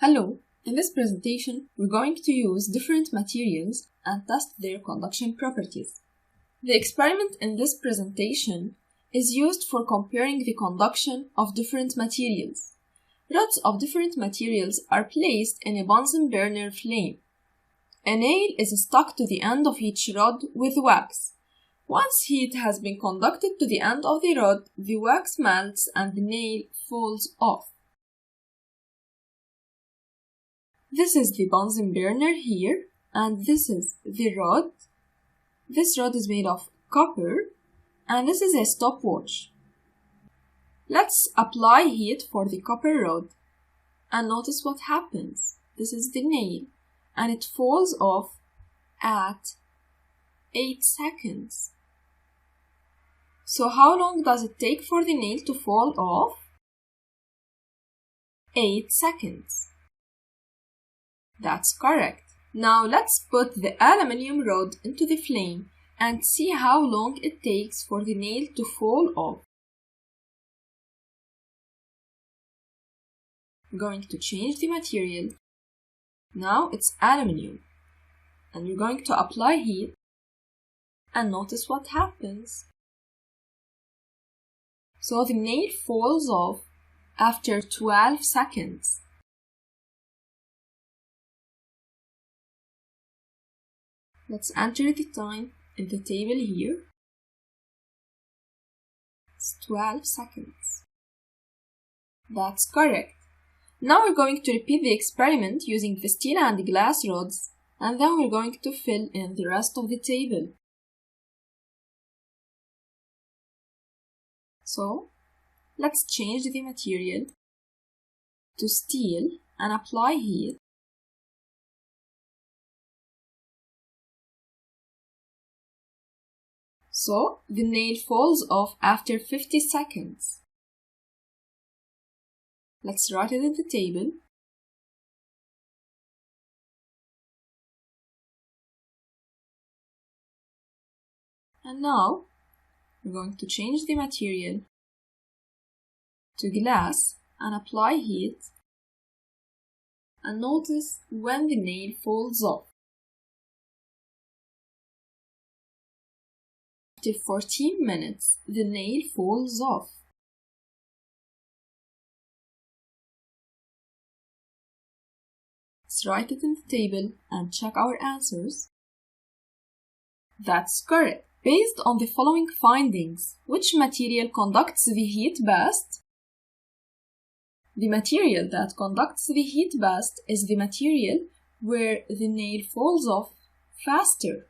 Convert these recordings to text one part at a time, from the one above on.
Hello, in this presentation we're going to use different materials and test their conduction properties. The experiment in this presentation is used for comparing the conduction of different materials. Rods of different materials are placed in a Bunsen burner flame. A nail is stuck to the end of each rod with wax. Once heat has been conducted to the end of the rod, the wax melts and the nail falls off. This is the Bunsen burner here, and this is the rod. This rod is made of copper, and this is a stopwatch. Let's apply heat for the copper rod, and notice what happens. This is the nail, and it falls off at 8 seconds. So how long does it take for the nail to fall off? 8 seconds. That's correct. Now let's put the aluminium rod into the flame and see how long it takes for the nail to fall off. I'm going to change the material. Now it's aluminium. And we're going to apply heat and notice what happens. So the nail falls off after 12 seconds. Let's enter the time in the table here. It's 12 seconds. That's correct. Now we're going to repeat the experiment using the steel and glass rods, and then we're going to fill in the rest of the table. So, let's change the material to steel and apply heat. So, the nail falls off after 50 seconds. Let's write it in the table. And now, we're going to change the material to glass and apply heat. And notice when the nail falls off. After 14 minutes, the nail falls off. Let's write it in the table and check our answers. That's correct. Based on the following findings, which material conducts the heat best? The material that conducts the heat best is the material where the nail falls off faster.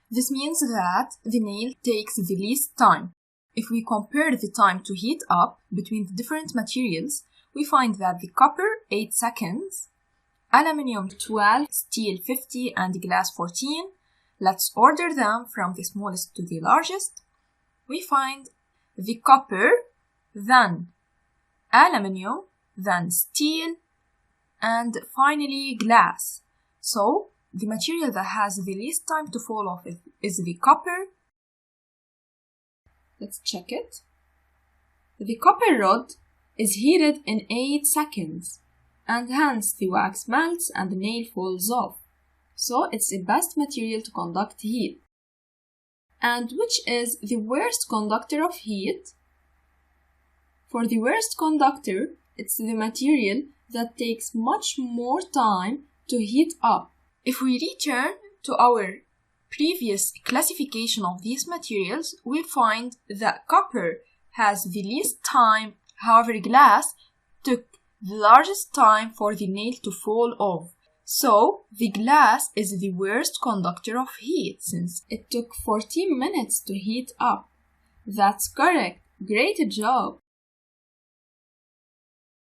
This means that the nail takes the least time. If we compare the time to heat up between the different materials, we find that the copper 8 seconds, aluminium 12, steel 50, and glass 14. Let's order them from the smallest to the largest. We find the copper, then aluminium, then steel, and finally glass. So, the material that has the least time to fall off is the copper. Let's check it. The copper rod is heated in 8 seconds, and hence the wax melts and the nail falls off. So it's the best material to conduct heat. And which is the worst conductor of heat? For the worst conductor, it's the material that takes much more time to heat up. If we return to our previous classification of these materials, we find that copper has the least time, however glass took the largest time for the nail to fall off. So, the glass is the worst conductor of heat since it took 14 minutes to heat up. That's correct. Great job!